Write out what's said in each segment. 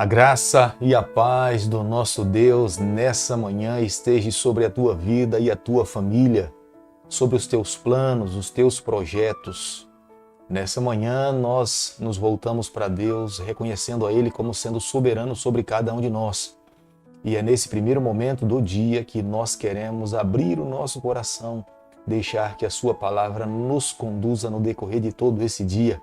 A graça e a paz do nosso Deus nessa manhã esteja sobre a tua vida e a tua família, sobre os teus planos, os teus projetos. Nessa manhã nós nos voltamos para Deus, reconhecendo a Ele como sendo soberano sobre cada um de nós. E é nesse primeiro momento do dia que nós queremos abrir o nosso coração, deixar que a sua palavra nos conduza no decorrer de todo esse dia,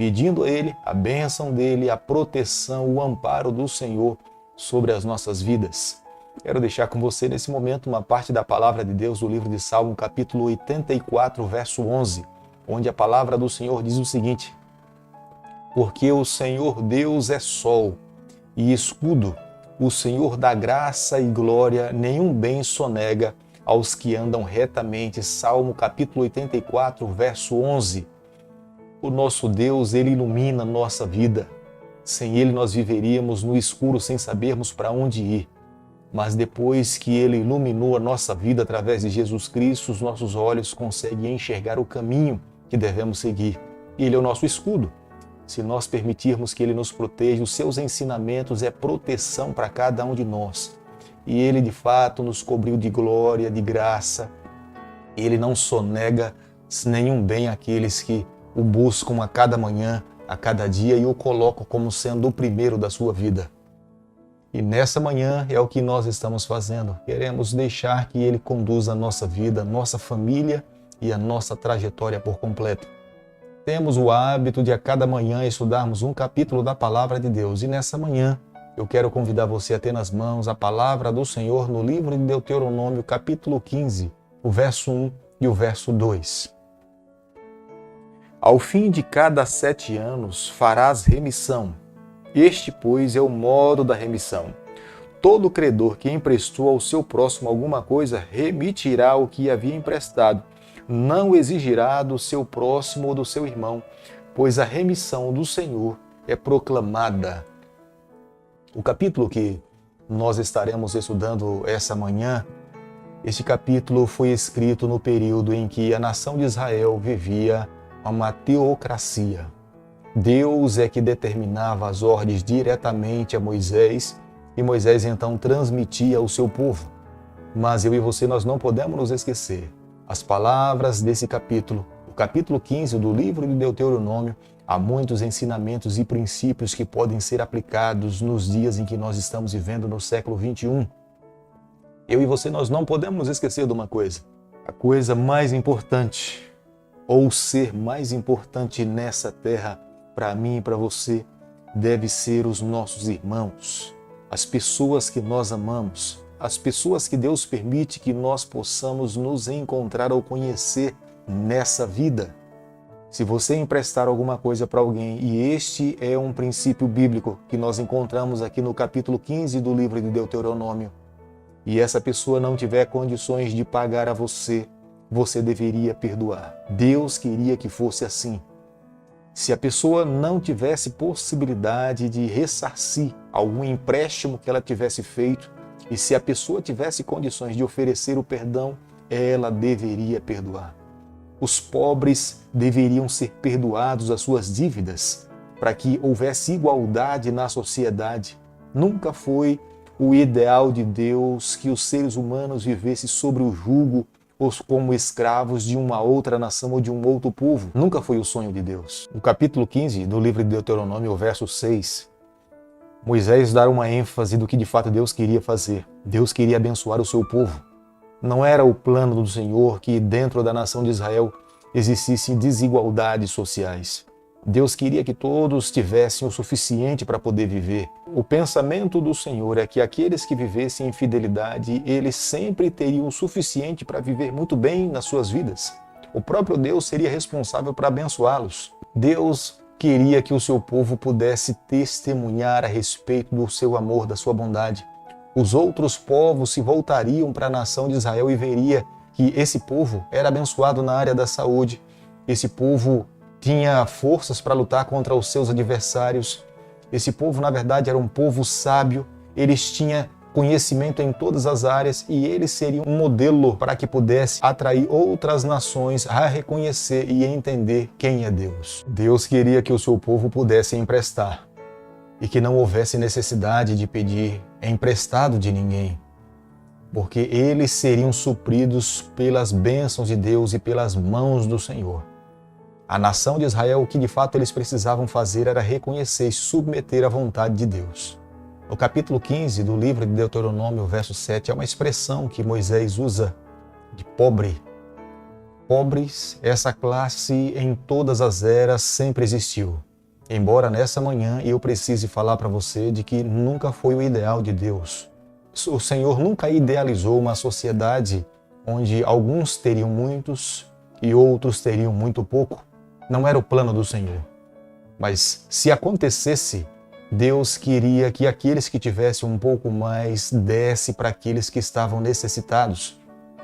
pedindo a Ele a bênção dEle, a proteção, o amparo do Senhor sobre as nossas vidas. Quero deixar com você nesse momento uma parte da palavra de Deus do livro de Salmo, capítulo 84, verso 11, onde a palavra do Senhor diz o seguinte: Porque o Senhor Deus é sol e escudo, o Senhor dá graça e glória, nenhum bem sonega aos que andam retamente. Salmo capítulo 84, verso 11. O nosso Deus, Ele ilumina nossa vida. Sem Ele nós viveríamos no escuro sem sabermos para onde ir. Mas depois que Ele iluminou a nossa vida através de Jesus Cristo, os nossos olhos conseguem enxergar o caminho que devemos seguir. Ele é o nosso escudo. Se nós permitirmos que Ele nos proteja, os seus ensinamentos é proteção para cada um de nós. E Ele de fato nos cobriu de glória, de graça. Ele não sonega nenhum bem àqueles que o buscam a cada manhã, a cada dia e o colocam como sendo o primeiro da sua vida. E nessa manhã é o que nós estamos fazendo. Queremos deixar que Ele conduza a nossa vida, a nossa família e a nossa trajetória por completo. Temos o hábito de a cada manhã estudarmos um capítulo da Palavra de Deus. E nessa manhã eu quero convidar você a ter nas mãos a Palavra do Senhor no livro de Deuteronômio, capítulo 15, o verso 1 e o verso 2. Ao fim de cada 7 anos farás remissão. Este, pois, é o modo da remissão. Todo credor que emprestou ao seu próximo alguma coisa remitirá o que havia emprestado. Não exigirá do seu próximo ou do seu irmão, pois a remissão do Senhor é proclamada. O capítulo que nós estaremos estudando essa manhã, esse capítulo foi escrito no período em que a nação de Israel vivia uma teocracia. Deus é que determinava as ordens diretamente a Moisés e Moisés então transmitia ao seu povo. Mas eu e você nós não podemos nos esquecer. As palavras desse capítulo, o capítulo 15 do livro de Deuteronômio, há muitos ensinamentos e princípios que podem ser aplicados nos dias em que nós estamos vivendo no século 21. Eu e você nós não podemos nos esquecer de uma coisa. A coisa mais importante, ou o ser mais importante nessa terra, para mim e para você, deve ser os nossos irmãos, as pessoas que nós amamos, as pessoas que Deus permite que nós possamos nos encontrar ou conhecer nessa vida. Se você emprestar alguma coisa para alguém, e este é um princípio bíblico que nós encontramos aqui no capítulo 15 do livro de Deuteronômio, e essa pessoa não tiver condições de pagar a você, você deveria perdoar. Deus queria que fosse assim. Se a pessoa não tivesse possibilidade de ressarcir algum empréstimo que ela tivesse feito, e se a pessoa tivesse condições de oferecer o perdão, ela deveria perdoar. Os pobres deveriam ser perdoados as suas dívidas, para que houvesse igualdade na sociedade. Nunca foi o ideal de Deus que os seres humanos vivessem sobre o jugo ou como escravos de uma outra nação ou de um outro povo. Nunca foi o sonho de Deus. No capítulo 15 do livro de Deuteronômio, o verso 6, Moisés dá uma ênfase do que de fato Deus queria fazer. Deus queria abençoar o seu povo. Não era o plano do Senhor que dentro da nação de Israel existissem desigualdades sociais. Deus queria que todos tivessem o suficiente para poder viver. O pensamento do Senhor é que aqueles que vivessem em fidelidade, eles sempre teriam o suficiente para viver muito bem nas suas vidas. O próprio Deus seria responsável para abençoá-los. Deus queria que o seu povo pudesse testemunhar a respeito do seu amor, da sua bondade. Os outros povos se voltariam para a nação de Israel e veria que esse povo era abençoado na área da saúde. Esse povo tinha forças para lutar contra os seus adversários. Esse povo, na verdade, era um povo sábio. Eles tinham conhecimento em todas as áreas e eles seriam um modelo para que pudesse atrair outras nações a reconhecer e entender quem é Deus. Deus queria que o seu povo pudesse emprestar. e que não houvesse necessidade de pedir emprestado de ninguém, porque eles seriam supridos pelas bênçãos de Deus e pelas mãos do Senhor. A nação de Israel, o que de fato eles precisavam fazer era reconhecer e submeter à vontade de Deus. No capítulo 15 do livro de Deuteronômio, verso 7, é uma expressão que Moisés usa de pobre. Pobres, essa classe em todas as eras sempre existiu. Embora nessa manhã eu precise falar para você de que nunca foi o ideal de Deus. O Senhor nunca idealizou uma sociedade onde alguns teriam muitos e outros teriam muito pouco. Não era o plano do Senhor. Mas se acontecesse, Deus queria que aqueles que tivessem um pouco mais desse para aqueles que estavam necessitados.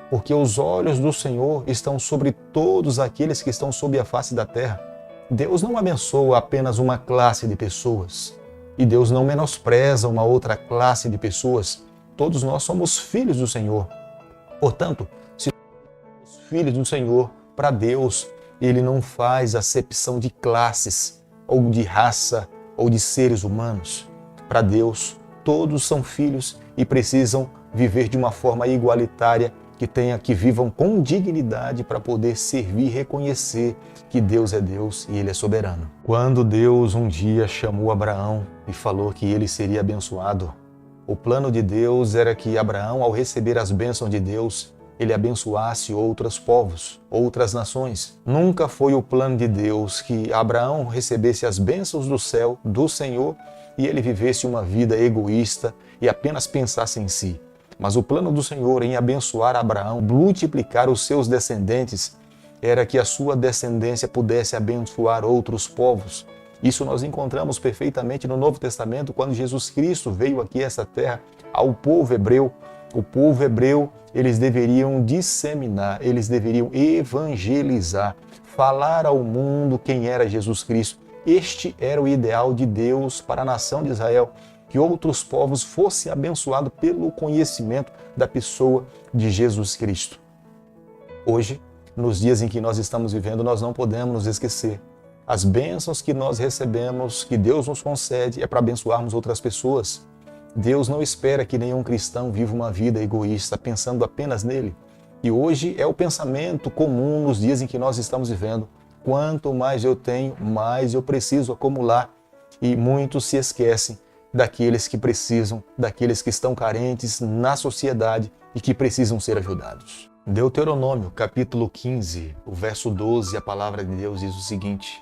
Porque os olhos do Senhor estão sobre todos aqueles que estão sob a face da terra. Deus não abençoa apenas uma classe de pessoas. E Deus não menospreza uma outra classe de pessoas. Todos nós somos filhos do Senhor. Portanto, se somos filhos do Senhor, para Deus, Ele não faz acepção de classes, ou de raça, ou de seres humanos. Para Deus, todos são filhos e precisam viver de uma forma igualitária, que vivam com dignidade para poder servir e reconhecer que Deus é Deus e Ele é soberano. Quando Deus um dia chamou Abraão e falou que ele seria abençoado, o plano de Deus era que Abraão, ao receber as bênçãos de Deus, ele abençoasse outros povos, outras nações. Nunca foi o plano de Deus que Abraão recebesse as bênçãos do céu, do Senhor, e ele vivesse uma vida egoísta e apenas pensasse em si. Mas o plano do Senhor em abençoar Abraão, multiplicar os seus descendentes, era que a sua descendência pudesse abençoar outros povos. Isso nós encontramos perfeitamente no Novo Testamento, quando Jesus Cristo veio aqui a essa terra ao povo hebreu. O povo hebreu, eles deveriam disseminar, eles deveriam evangelizar, falar ao mundo quem era Jesus Cristo. Este era o ideal de Deus para a nação de Israel, que outros povos fossem abençoados pelo conhecimento da pessoa de Jesus Cristo. Hoje, nos dias em que nós estamos vivendo, nós não podemos nos esquecer. As bênçãos que nós recebemos, que Deus nos concede, é para abençoarmos outras pessoas. Deus não espera que nenhum cristão viva uma vida egoísta, pensando apenas nele. E hoje é o pensamento comum nos dias em que nós estamos vivendo. Quanto mais eu tenho, mais eu preciso acumular. E muitos se esquecem daqueles que precisam, daqueles que estão carentes na sociedade e que precisam ser ajudados. Deuteronômio, capítulo 15, o verso 12, a palavra de Deus diz o seguinte: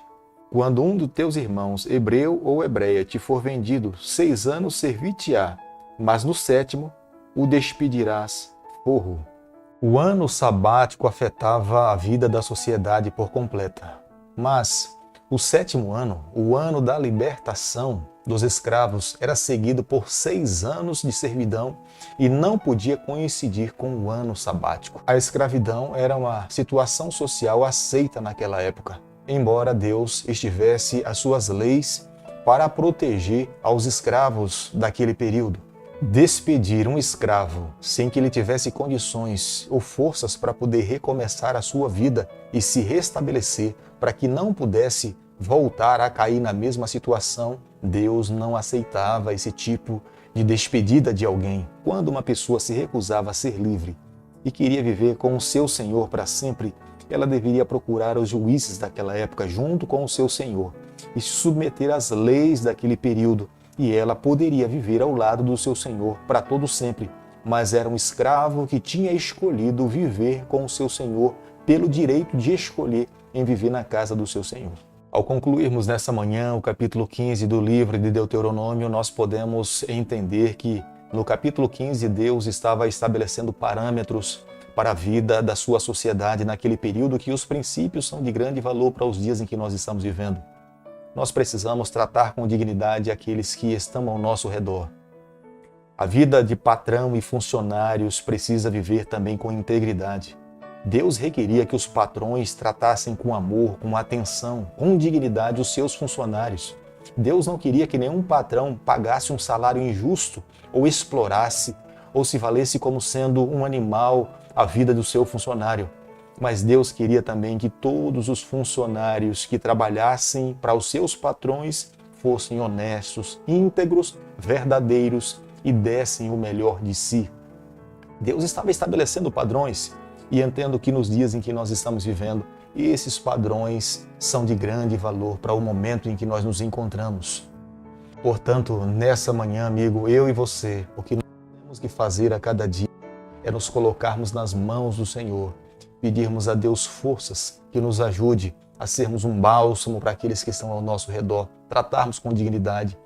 quando um dos teus irmãos, hebreu ou hebreia, te for vendido, 6 anos servir-te-á, mas no 7º o despedirás forro. O ano sabático afetava a vida da sociedade por completa. Mas o 7º ano, o ano da libertação dos escravos, era seguido por 6 anos de servidão e não podia coincidir com o ano sabático. A escravidão era uma situação social aceita naquela época, embora Deus estivesse as suas leis para proteger aos escravos daquele período. Despedir um escravo sem que ele tivesse condições ou forças para poder recomeçar a sua vida e se restabelecer, para que não pudesse voltar a cair na mesma situação, Deus não aceitava esse tipo de despedida de alguém. Quando uma pessoa se recusava a ser livre e queria viver com o seu Senhor para sempre, ela deveria procurar os juízes daquela época junto com o seu Senhor e se submeter às leis daquele período, e ela poderia viver ao lado do seu Senhor para todo sempre. Mas era um escravo que tinha escolhido viver com o seu Senhor pelo direito de escolher em viver na casa do seu Senhor. Ao concluirmos nessa manhã o capítulo 15 do livro de Deuteronômio, nós podemos entender que no capítulo 15 Deus estava estabelecendo parâmetros para a vida da sua sociedade naquele período, que os princípios são de grande valor para os dias em que nós estamos vivendo. Nós precisamos tratar com dignidade aqueles que estão ao nosso redor. A vida de patrão e funcionários precisa viver também com integridade. Deus requeria que os patrões tratassem com amor, com atenção, com dignidade os seus funcionários. Deus não queria que nenhum patrão pagasse um salário injusto ou explorasse ou se valesse como sendo um animal a vida do seu funcionário. Mas Deus queria também que todos os funcionários que trabalhassem para os seus patrões fossem honestos, íntegros, verdadeiros e dessem o melhor de si. Deus estava estabelecendo padrões e entendo que nos dias em que nós estamos vivendo, esses padrões são de grande valor para o momento em que nós nos encontramos. Portanto, nessa manhã, amigo, eu e você, o que nós temos que fazer a cada dia é nos colocarmos nas mãos do Senhor, pedirmos a Deus forças que nos ajude a sermos um bálsamo para aqueles que estão ao nosso redor, tratarmos com dignidade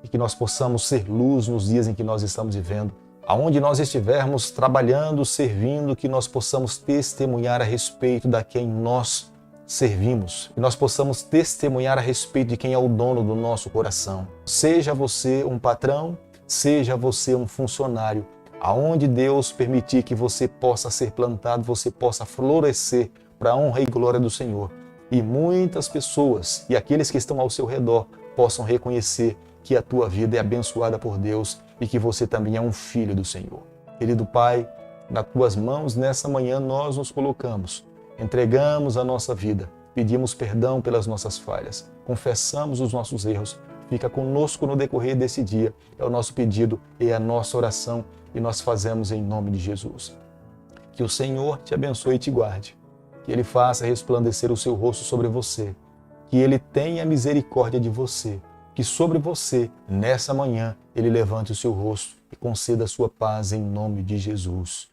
e que nós possamos ser luz nos dias em que nós estamos vivendo. Aonde nós estivermos trabalhando, servindo, que nós possamos testemunhar a respeito da quem nós servimos. Que nós possamos testemunhar a respeito de quem é o dono do nosso coração. Seja você um patrão, seja você um funcionário. Aonde Deus permitir que você possa ser plantado, você possa florescer para a honra e glória do Senhor. E muitas pessoas e aqueles que estão ao seu redor possam reconhecer que a tua vida é abençoada por Deus e que você também é um filho do Senhor. Querido Pai, nas tuas mãos nessa manhã nós nos colocamos, entregamos a nossa vida, pedimos perdão pelas nossas falhas, confessamos os nossos erros, fica conosco no decorrer desse dia, é o nosso pedido e a nossa oração e nós fazemos em nome de Jesus. Que o Senhor te abençoe e te guarde, que Ele faça resplandecer o seu rosto sobre você, que Ele tenha misericórdia de você, que sobre você, nessa manhã, Ele levante o seu rosto e conceda a sua paz em nome de Jesus.